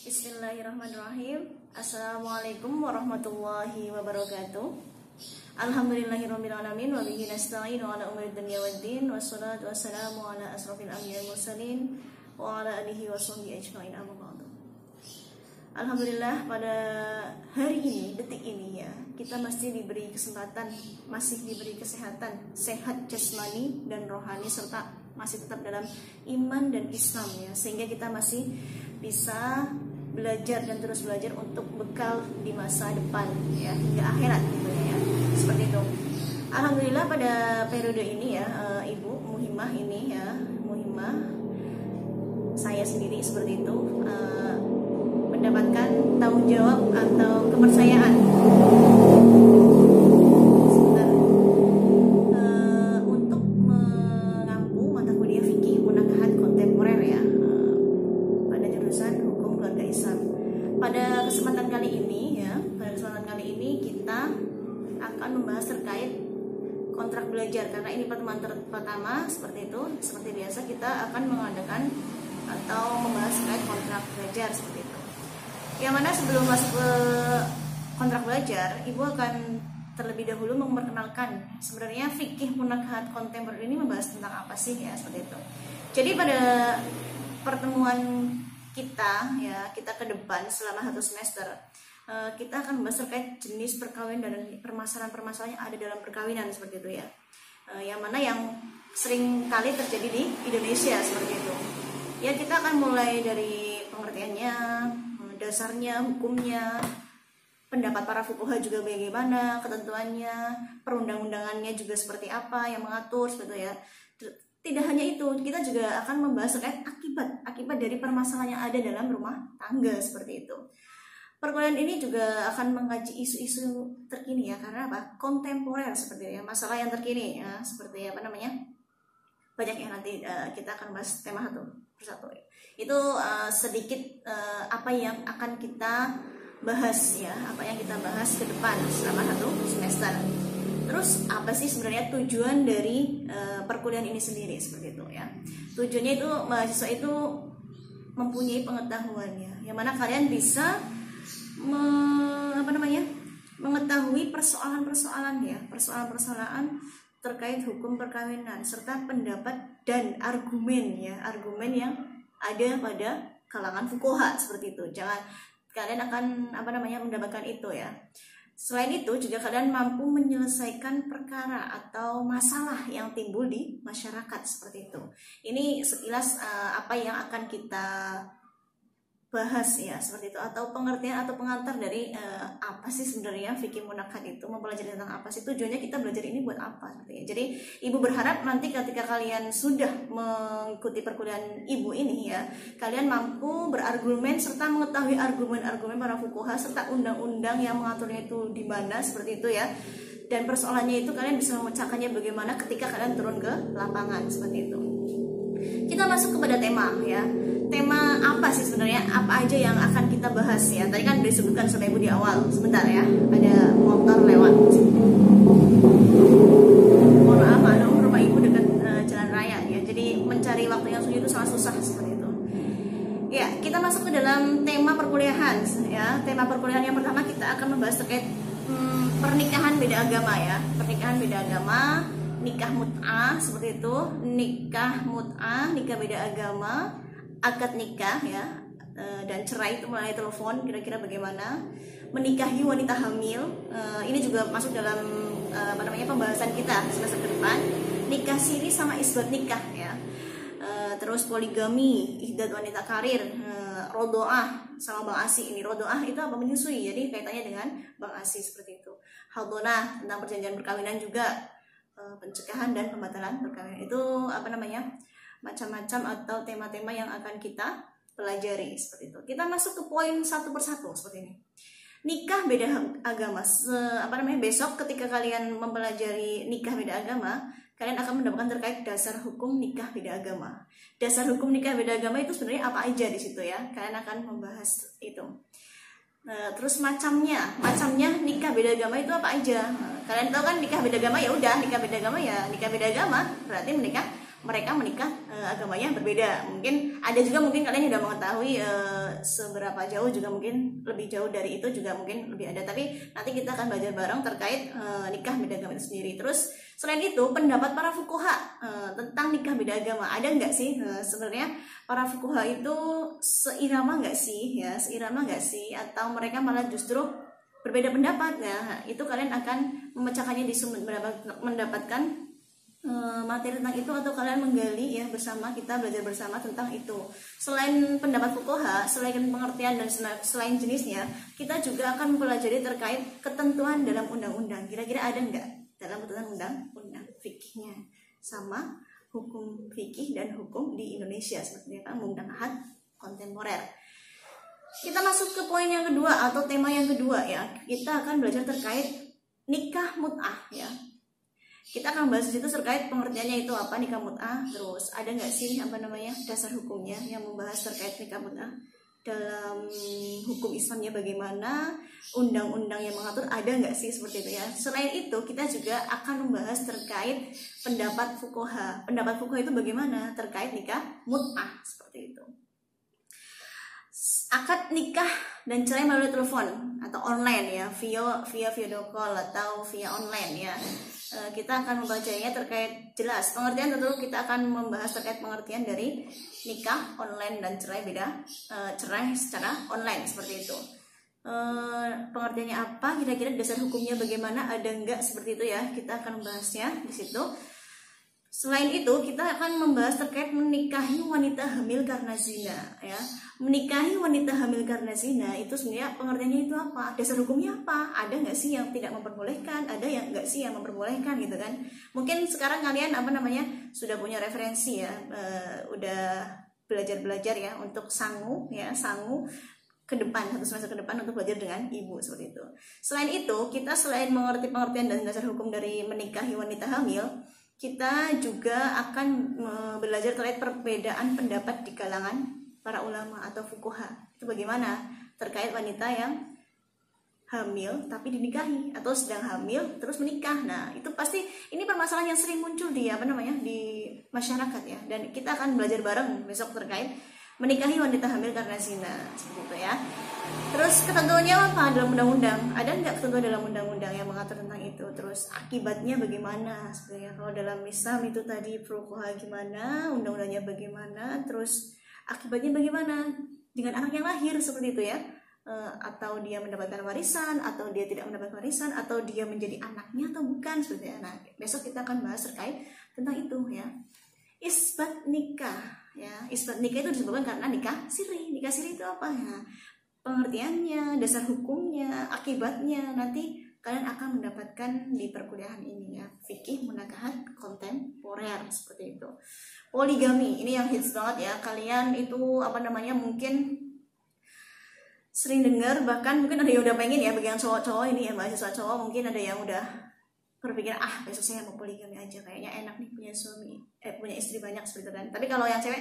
Bismillahirrahmanirrahim. Assalamualaikum warahmatullahi wabarakatuh. Alhamdulillahirabbil alamin wa bihi nasta'inu ala umuri dunya waddin wassalatu wassalamu ala asrofil anbiya'i mursalin wa ala alihi washabbihi ajmain amma ba'du. Alhamdulillah, pada hari ini, detik ini ya, kita masih diberi kesempatan, masih diberi kesehatan, sehat jasmani dan rohani, serta masih tetap dalam iman dan Islam ya, sehingga kita masih bisa belajar dan terus belajar untuk bekal di masa depan ya, hingga akhirat gitu ya, seperti itu. Alhamdulillah pada periode ini ya, Ibu Muhimah ini ya, Muhimah saya sendiri seperti itu, mendapatkan tanggung jawab atau kepercayaan untuk mengampu mata kuliah fikih munakahat kontemporer ya, pada jurusan hukum keluarga Islam. Pada kesempatan kali ini kita akan membahas terkait kontrak belajar, karena ini pertemuan pertama seperti itu. Seperti biasa kita akan mengadakan atau membahas terkait kontrak belajar seperti itu. Yang mana sebelum masuk ke kontrak belajar, Ibu akan terlebih dahulu memperkenalkan sebenarnya fikih munakahat kontemporer ini membahas tentang apa sih ya, seperti itu. Jadi pada pertemuan kita ya, kita ke depan selama 1 semester, kita akan membahas terkait jenis perkawinan dan permasalahan-permasalahan yang ada dalam perkawinan seperti itu ya. Yang mana yang sering kali terjadi di Indonesia seperti itu. Ya, kita akan mulai dari pengertiannya, dasarnya, hukumnya, pendapat para fuqaha juga bagaimana, ketentuannya, perundang-undangannya juga seperti apa yang mengatur seperti itu ya. Tidak hanya itu, kita juga akan membahas terkait akibat dari permasalahan yang ada dalam rumah tangga seperti itu. Perkuliahan ini juga akan mengkaji isu-isu terkini ya, karena apa? Kontemporer seperti itu ya, masalah yang terkini ya, seperti apa namanya? Banyak yang nanti kita akan bahas tema satu persatu. Itu sedikit apa yang akan kita bahas ya, apa yang kita bahas ke depan selama 1 semester. Terus apa sih sebenarnya tujuan dari perkuliahan ini sendiri seperti itu ya? Tujuannya itu mahasiswa itu mempunyai pengetahuan ya, yang mana kalian bisa mengetahui persoalan-persoalan ya, persoalan-persoalan terkait hukum perkawinan serta pendapat dan argumen ya, argumen yang ada pada kalangan fuqaha seperti itu. Kalian akan mendapatkan itu ya. Selain itu juga kalian mampu menyelesaikan perkara atau masalah yang timbul di masyarakat seperti itu. Ini sekilas apa yang akan kita bahas ya, seperti itu, atau pengertian atau pengantar dari apa sih sebenarnya fikih munakahat itu, mempelajari tentang apa sih, tujuannya kita belajar ini buat apa seperti itu. Jadi Ibu berharap nanti ketika kalian sudah mengikuti perkuliahan Ibu ini ya, kalian mampu berargumen serta mengetahui argumen-argumen para fuqaha serta undang-undang yang mengaturnya itu di mana seperti itu ya. Dan persoalannya itu kalian bisa memecahkannya bagaimana ketika kalian turun ke lapangan seperti itu. Kita masuk kepada tema ya. Tema apa sih sebenarnya, apa aja yang akan kita bahas ya? Tadi kan disebutkan sama Ibu di awal. Sebentar ya, ada motor lewat. Mohon maaf, rumah Ibu dekat jalan raya ya. Jadi mencari waktu yang sunyi itu sangat susah seperti itu. Ya, kita masuk ke dalam tema perkuliahan ya. Tema perkuliahan yang pertama kita akan membahas terkait pernikahan beda agama ya. Pernikahan beda agama, nikah mut'ah seperti itu, nikah mut'ah, nikah beda agama, akad nikah ya, dan cerai itu melalui telepon, kira-kira bagaimana, menikahi wanita hamil, ini juga masuk dalam pembahasan kita semester ke depan, nikah siri sama isbat nikah ya, terus poligami, ihdat wanita karir, rodoah sama bang asi. Ini rodoah itu apa, menyusui, jadi kaitannya dengan bang asi seperti itu. Haldonah tentang perjanjian perkawinan juga, pencegahan dan pembatalan perkawinan, itu macam-macam atau tema-tema yang akan kita pelajari seperti itu. Kita masuk ke poin satu persatu seperti ini. Nikah beda agama. Besok ketika kalian mempelajari nikah beda agama, kalian akan mendapatkan terkait dasar hukum nikah beda agama. Dasar hukum nikah beda agama itu sebenarnya apa aja di situ ya. Kalian akan membahas itu. Terus macamnya nikah beda agama itu apa aja? Kalian tahu kan nikah beda agama, ya udah nikah beda agama ya nikah beda agama, berarti mereka menikah agamanya berbeda. Mungkin ada juga, mungkin kalian sudah mengetahui seberapa jauh juga mungkin lebih jauh dari itu juga mungkin lebih ada, tapi nanti kita akan belajar bareng terkait nikah beda agama itu sendiri. Terus selain itu pendapat para fuqaha tentang nikah beda agama, ada nggak sih sebenarnya para fuqaha itu seirama nggak sih ya, seirama nggak sih, atau mereka malah justru berbeda pendapat? Nah itu kalian akan memecahkannya di mendapatkan materi tentang itu, atau kalian menggali ya bersama, kita belajar bersama tentang itu. Selain pendapat fuqaha, selain pengertian dan selain jenisnya, kita juga akan mempelajari terkait ketentuan dalam undang-undang. Kira-kira ada nggak dalam ketentuan undang-undang fikihnya sama hukum fikih dan hukum di Indonesia seperti apa, undang ahad kontemporer. Kita masuk ke poin yang kedua atau tema yang kedua ya. Kita akan belajar terkait nikah mut'ah ya. Kita akan bahas di situ terkait pengertiannya itu apa nikah mut'ah, terus ada nggak sih dasar hukumnya yang membahas terkait nikah mut'ah dalam hukum Islamnya bagaimana, undang-undang yang mengatur ada nggak sih seperti itu ya. Selain itu kita juga akan membahas terkait pendapat fuqaha. Pendapat fuqaha itu bagaimana terkait nikah mut'ah seperti itu. Akad nikah dan cerai melalui telepon atau online ya, via video call atau via online ya. Kita akan membacanya terkait jelas pengertian, tentu kita akan membahas terkait pengertian dari nikah online dan cerai cerai secara online seperti itu. Pengertiannya apa, kira-kira dasar hukumnya bagaimana, ada enggak seperti itu ya, kita akan membahasnya di situ. Selain itu kita akan membahas terkait menikahi wanita hamil karena zina ya. Menikahi wanita hamil karena zina itu sebenarnya pengertiannya itu apa, dasar hukumnya apa, ada nggak sih yang tidak memperbolehkan, ada yang nggak sih yang memperbolehkan gitu kan. Mungkin sekarang kalian sudah punya referensi ya, udah belajar ya untuk sangu ke depan, 1 semester ke depan untuk belajar dengan ibu seperti itu. Selain itu kita selain mengerti pengertian dan dasar hukum dari menikahi wanita hamil, kita juga akan belajar terkait perbedaan pendapat di kalangan para ulama atau fuqaha. Itu bagaimana terkait wanita yang hamil tapi dinikahi atau sedang hamil terus menikah. Nah, itu pasti ini permasalahan yang sering muncul di di masyarakat ya. Dan kita akan belajar bareng besok terkait menikahi wanita hamil karena zina seperti itu ya. Terus ketentuannya apa dalam undang-undang? Ada nggak ketentuan dalam undang-undang yang mengatur tentang itu? Terus akibatnya bagaimana? Sebenarnya kalau dalam Islam itu tadi fuqaha gimana, undang-undangnya bagaimana, terus akibatnya bagaimana dengan anak yang lahir seperti itu ya? Atau dia mendapatkan warisan, atau dia tidak mendapatkan warisan, atau dia menjadi anaknya atau bukan seperti itu. Nah, besok kita akan bahas terkait tentang itu ya. Isbat nikah ya, isbat nikah itu disebabkan karena nikah siri. Nikah siri itu apa ya? Pengertiannya, dasar hukumnya, akibatnya nanti kalian akan mendapatkan di perkuliahan ini ya, fikih munakahat kontemporer seperti itu. Poligami ini yang hits banget ya, kalian itu mungkin sering dengar, bahkan mungkin ada yang udah pengen ya, bagian cowok-cowok ini ya, mahasiswa cowok mungkin ada yang udah berpikir besok saya mau poligami aja, kayaknya enak nih punya punya istri banyak seperti itu kan. Tapi kalau yang cewek,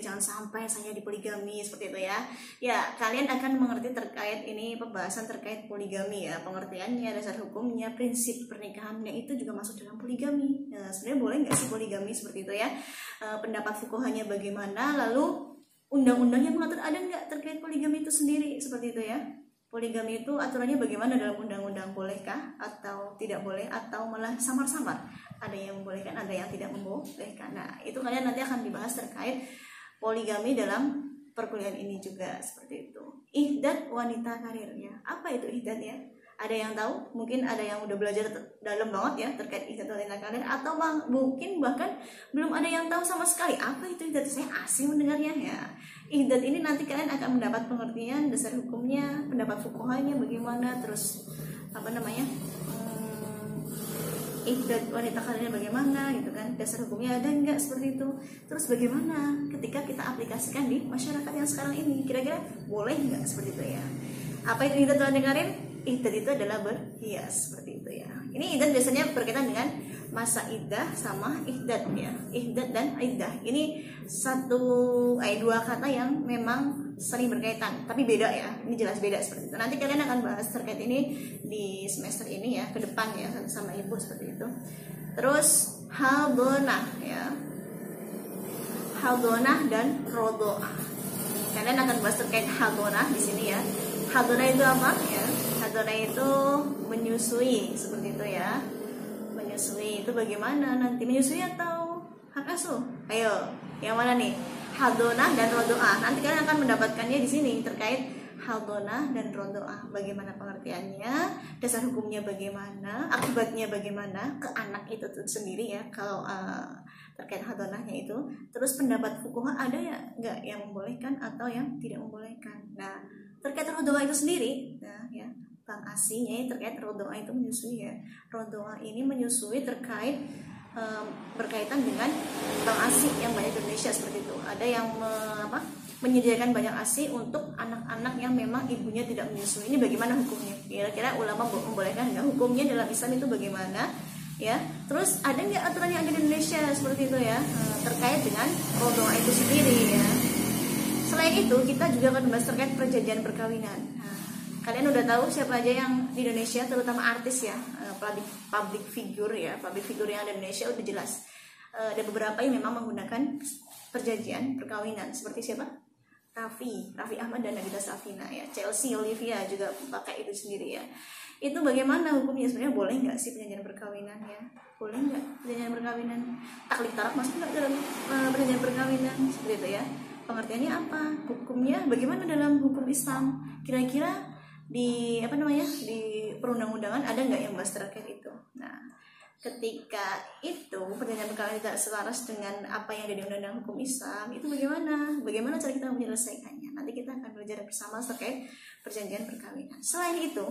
jangan sampai saya dipoligami seperti itu ya. Ya, kalian akan mengerti terkait ini pembahasan terkait poligami ya, pengertiannya, dasar hukumnya, prinsip pernikahannya itu juga masuk dalam poligami. Nah, sebenarnya boleh nggak sih poligami seperti itu ya? Pendapat fuqahanya bagaimana? Lalu undang-undang yang mengatur ada nggak terkait poligami itu sendiri seperti itu ya? Poligami itu aturannya bagaimana dalam undang-undang, bolehkah atau tidak boleh, atau malah samar-samar, ada yang membolehkan, ada yang tidak membolehkan. Nah, itu kalian nanti akan dibahas terkait poligami dalam perkuliahan ini juga seperti itu. Ihdad wanita karirnya, apa itu ihdad ya? Ada yang tahu? Mungkin ada yang udah belajar dalam banget ya terkait ihdad wanita karir, atau mungkin bahkan belum ada yang tahu sama sekali apa itu ihdad. Saya asing mendengarnya ya. Ihdad ini nanti kalian akan mendapat pengertian, dasar hukumnya, pendapat fuqahanya bagaimana, terus ihdad wanita karirnya bagaimana gitu kan, dasar hukumnya ada enggak seperti itu. Terus bagaimana ketika kita aplikasikan di masyarakat yang sekarang ini, kira-kira boleh enggak seperti itu ya. Apa itu ihdad wanita karir? Ihdad itu adalah berhias seperti itu ya. Ini ihdad biasanya berkaitan dengan masa iddah sama ihdad ya. Ihdad dan iddah ini dua kata yang memang sering berkaitan tapi beda ya. Ini jelas beda seperti itu. Nanti kalian akan bahas terkait ini di semester ini ya, ke depan ya sama ibu seperti itu. Terus haldonah ya. Haldonah dan rodoah. kalian akan bahas terkait hadonah di sini ya. Hadonah itu apa ya? Hadonah itu menyusui, seperti itu ya. Menyusui itu bagaimana nanti, menyusui atau hak asuh? Ayo, yang mana nih? Hadonah dan rodoah. Nanti kalian akan mendapatkannya di sini terkait hadonah dan rodoah. Bagaimana pengertiannya, dasar hukumnya bagaimana, akibatnya bagaimana ke anak itu sendiri ya. Kalau terkait hadonahnya itu, terus pendapat fuqaha ada ya nggak yang membolehkan atau yang tidak membolehkan. Nah, terkait rodoah itu sendiri, nah ya, Bang Asinya terkait rodoah itu menyusui ya. Rodoah ini menyusui terkait berkaitan dengan Bang Asi yang banyak di Indonesia seperti itu. Ada yang menyediakan banyak ASI untuk anak-anak yang memang ibunya tidak menyusui. Ini bagaimana hukumnya? Kira-kira ulama membolehkan nggak? Hukumnya dalam Islam itu bagaimana? Ya, terus ada nggak aturan yang ada di Indonesia seperti itu ya, terkait dengan rodoah itu sendiri ya. Selain itu kita juga akan membahas terkait perjanjian perkawinan. Nah, kalian udah tahu siapa aja yang di Indonesia, terutama artis ya, public figure ya, public figure yang ada di Indonesia udah jelas. Ada beberapa yang memang menggunakan perjanjian perkawinan, seperti siapa? Raffi Ahmad dan Nabila Safina ya. Chelsea Olivia juga pakai itu sendiri ya. Itu bagaimana hukumnya? Sebenarnya boleh nggak sih perjanjian perkawinan ya? Boleh nggak perjanjian perkawinan? Taklik taraf masuk nggak dalam perjanjian perkawinan? Seperti itu ya. Pengertiannya apa? Hukumnya bagaimana dalam hukum Islam? Kira-kira di di perundang-undangan ada nggak yang bahas terkait itu? Nah, ketika itu perjanjian perkawinan tidak selaras dengan apa yang ada di undang-undang hukum Islam, itu bagaimana cara kita menyelesaikannya? Nanti kita akan belajar bersama terkait perjanjian perkawinan. Selain itu,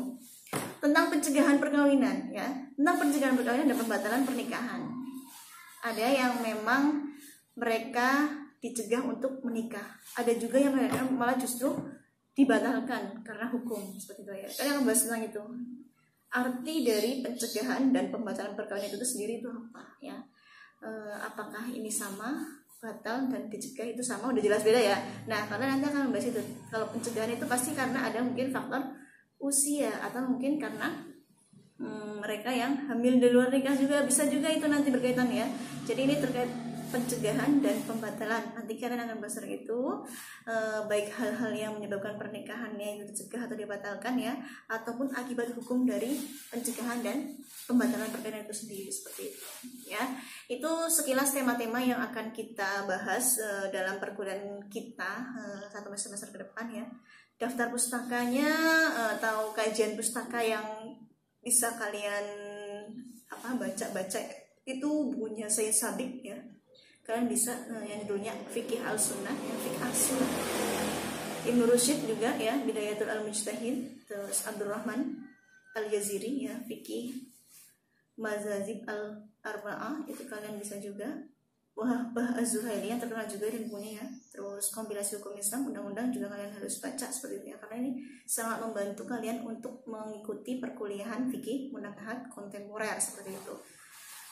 tentang pencegahan perkawinan ya, tentang pencegahan perkawinan dan pembatalan pernikahan. Ada yang memang mereka dicegah untuk menikah, ada juga yang mereka malah justru dibatalkan karena hukum, seperti itu ya. Kalian akan bahas tentang itu. Arti dari pencegahan dan pembatalan perkawinan itu sendiri itu apa ya? Apakah ini sama, batal dan dicegah itu sama? Udah jelas beda ya. Nah, karena nanti akan membahas itu. Kalau pencegahan itu pasti karena ada mungkin faktor usia, atau mungkin karena mereka yang hamil di luar nikah juga bisa juga itu nanti berkaitan ya. Jadi ini terkait pencegahan dan pembatalan. Nanti kalian akan bahas itu, baik hal-hal yang menyebabkan pernikahannya itu dicegah atau dibatalkan ya, ataupun akibat hukum dari pencegahan dan pembatalan pernikahan itu sendiri, seperti itu ya. Itu sekilas tema-tema yang akan kita bahas dalam perkuliahan kita satu semester ke depan ya. Daftar pustakanya atau kajian pustaka yang bisa kalian baca-baca itu bukunya Sayyid Sabiq ya. Kalian bisa yang judulnya Fikih Al-Sunnah ya, Fikih Al-Sunnah. Ibnu Rusyid juga ya, Bidayatul Al-Mujtahid. Terus Abdurrahman Al-Jaziri ya, Fikih Mazazib Al-Arba'ah, itu kalian bisa juga. Wahbah Az-Zuhaili yang terkenal juga dan bukunya ya. Terus kompilasi hukum Islam, undang-undang juga kalian harus baca seperti itu ya, karena ini sangat membantu kalian untuk mengikuti perkuliahan fikih munakahat kontemporer seperti itu.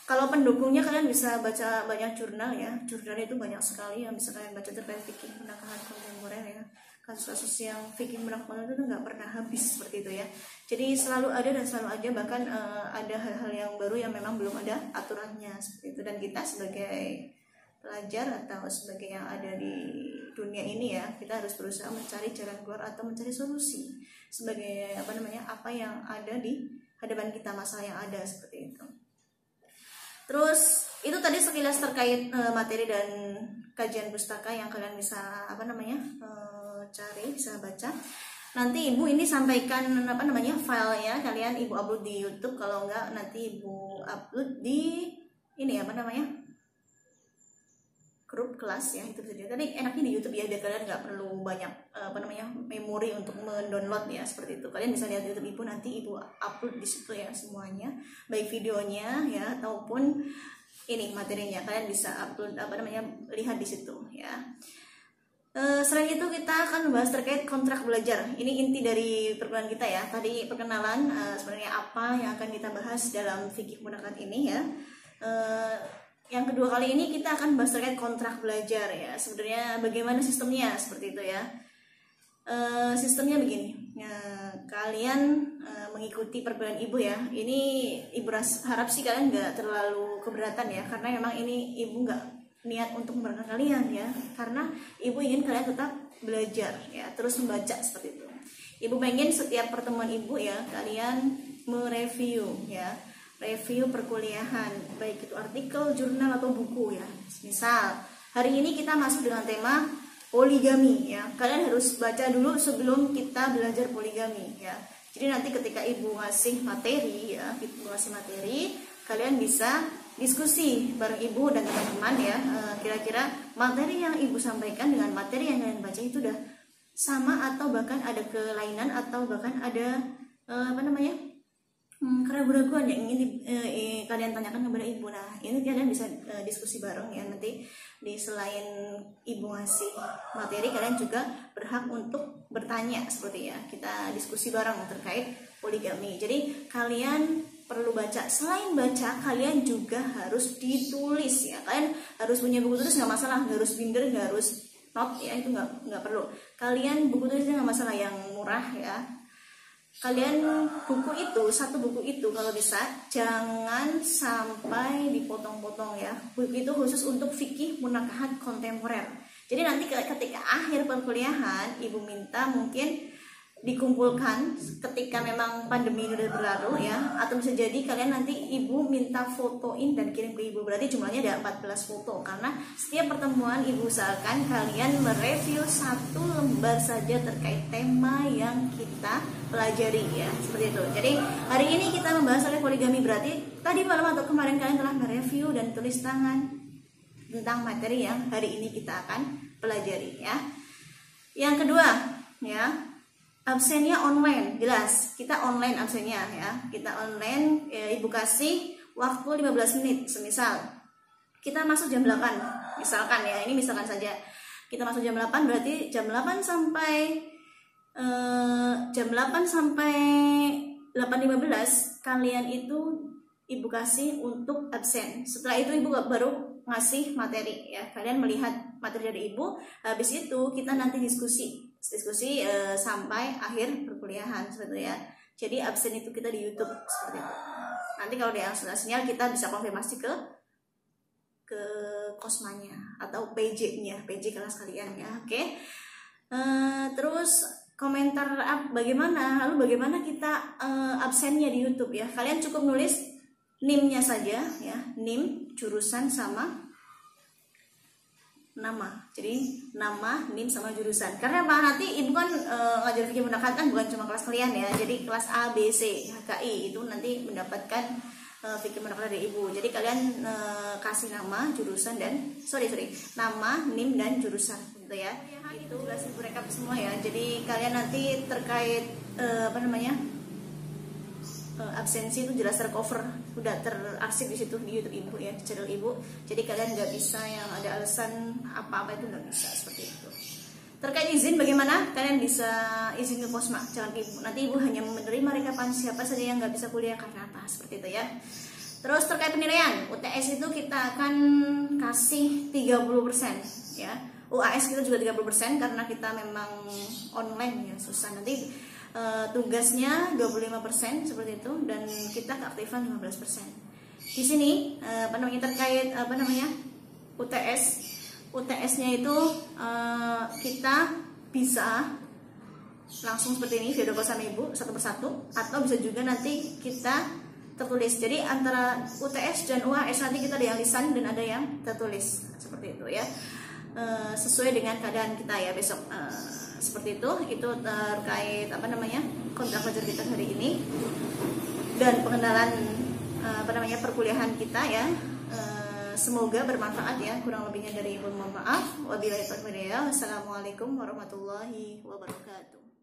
Kalau pendukungnya kalian bisa baca banyak jurnal ya. Jurnal itu banyak sekali yang bisa kalian baca terkait fikih munakahat kontemporer ya. Kasus-kasus yang fikih munakahat itu nggak pernah habis seperti itu ya. Jadi selalu ada dan selalu ada, bahkan ada hal-hal yang baru yang memang belum ada aturannya seperti itu. Dan kita sebagai pelajar atau sebagai yang ada di dunia ini ya, kita harus berusaha mencari jalan keluar atau mencari solusi sebagai apa yang ada di hadapan kita, masalah yang ada seperti itu. Terus itu tadi sekilas terkait materi dan kajian pustaka yang kalian bisa cari, bisa baca. Nanti ibu ini sampaikan filenya, kalian ibu upload di YouTube, kalau enggak nanti ibu upload di ini grup kelas ya, itu saja. Tadi enaknya di YouTube ya, biar kalian nggak perlu banyak memori untuk mendownload ya, seperti itu. Kalian bisa lihat di YouTube ibu, nanti ibu upload di situ ya semuanya, baik videonya ya ataupun ini materinya, kalian bisa upload lihat di situ ya. Selain itu kita akan membahas terkait kontrak belajar. Ini inti dari perkuliahan kita ya. Tadi perkenalan sebenarnya apa yang akan kita bahas dalam fikih munakahat ini ya. Yang kedua kali ini kita akan bahas terkait kontrak belajar ya. Sebenarnya bagaimana sistemnya seperti itu ya. Sistemnya begini. Kalian mengikuti perkuliahan ibu ya. Ini ibu harap sih kalian nggak terlalu keberatan ya, karena memang ini ibu nggak niat untuk memberatkan kalian ya, karena ibu ingin kalian tetap belajar ya, terus membaca seperti itu. Ibu pengen setiap pertemuan ibu ya kalian mereview ya, review perkuliahan, baik itu artikel, jurnal atau buku ya. Misal hari ini kita masuk dengan tema poligami ya, kalian harus baca dulu sebelum kita belajar poligami ya. Jadi nanti ketika ibu ngasih materi ya, ibu ngasih materi, kalian bisa diskusi bareng ibu dan teman-teman ya, kira-kira materi yang ibu sampaikan dengan materi yang kalian baca itu udah sama atau bahkan ada kelainan atau bahkan ada keraguan-keraguan yang ingin kalian tanyakan kepada ibu. Nah ini kalian bisa diskusi bareng ya, nanti di selain ibu ngasih materi, kalian juga berhak untuk bertanya seperti ya, kita diskusi bareng terkait poligami. Jadi kalian perlu baca, selain baca kalian juga harus ditulis ya, kalian harus punya buku tulis, nggak masalah, nggak harus binder, nggak harus not ya, itu nggak perlu. Kalian buku tulisnya nggak masalah, yang murah ya. Kalian buku itu, satu buku itu kalau bisa jangan sampai dipotong-potong ya. Buku itu khusus untuk fikih munakahat kontemporer. Jadi nanti ketika akhir perkuliahan ibu minta mungkin dikumpulkan ketika memang pandemi udah berlalu ya, atau bisa jadi kalian nanti ibu minta fotoin dan kirim ke ibu, berarti jumlahnya ada 14 foto, karena setiap pertemuan ibu usahakan kalian mereview satu lembar saja terkait tema yang kita pelajari ya, seperti itu. Jadi hari ini kita membahas soal poligami, berarti tadi malam atau kemarin kalian telah mereview dan tulis tangan tentang materi yang hari ini kita akan pelajari ya. Yang kedua ya, absennya online, jelas kita online absennya ya, kita online ya, ibu kasih waktu 15 menit. Semisal kita masuk jam 8 misalkan ya, ini misalkan saja kita masuk jam 8, berarti jam 8 sampai 8:15 kalian itu ibu kasih untuk absen. Setelah itu ibu baru ngasih materi ya, kalian melihat materi dari ibu, habis itu kita nanti diskusi sampai akhir perkuliahan seperti itu ya. Jadi absen itu kita di YouTube seperti itu. Nanti kalau dia sinyal kita bisa konfirmasi ke kosmanya atau PJ-nya, PJ kelas kalian ya. Oke. Terus komentar bagaimana, lalu bagaimana kita absennya di YouTube ya. Kalian cukup nulis NIM-nya saja ya, NIM, jurusan sama nama. Jadi nama, NIM sama jurusan. Karena apa, nanti ibu kan ngajar fikih munakahat kan bukan cuma kelas kalian ya. Jadi kelas A, B, C, HKI itu nanti mendapatkan fikih munakahat dari ibu. Jadi kalian kasih nama, jurusan dan nama, NIM dan jurusan gitu ya. Itu jelas ibu rekap semua ya. Jadi kalian nanti terkait absensi itu jelas tercover, udah terarsip di situ di YouTube ibu ya, di channel ibu. Jadi kalian nggak bisa yang ada alasan apa-apa, itu nggak bisa seperti itu. Terkait izin bagaimana, kalian bisa izin ke Kosma, jangan ibu. Nanti ibu hanya menerima rekapan siapa saja yang nggak bisa kuliah karena apa, seperti itu ya. Terus terkait penilaian UTS itu kita akan kasih 30% ya. UAS kita juga 30% karena kita memang online ya, susah. Nanti tugasnya 25% seperti itu, dan kita keaktifan 15%. Di sini terkait UTS-nya itu kita bisa langsung seperti ini, video call sama ibu satu persatu, atau bisa juga nanti kita tertulis. Jadi antara UTS dan UAS nanti kita ada yang lisan dan ada yang tertulis seperti itu ya, sesuai dengan keadaan kita ya besok. Seperti itu terkait kontrak pelajar kita hari ini dan pengenalan perkuliahan kita ya. Semoga bermanfaat ya, kurang lebihnya dari ibu mohon maaf. Wabillahi taufiq wal hidayah. Wassalamualaikum warahmatullahi wabarakatuh.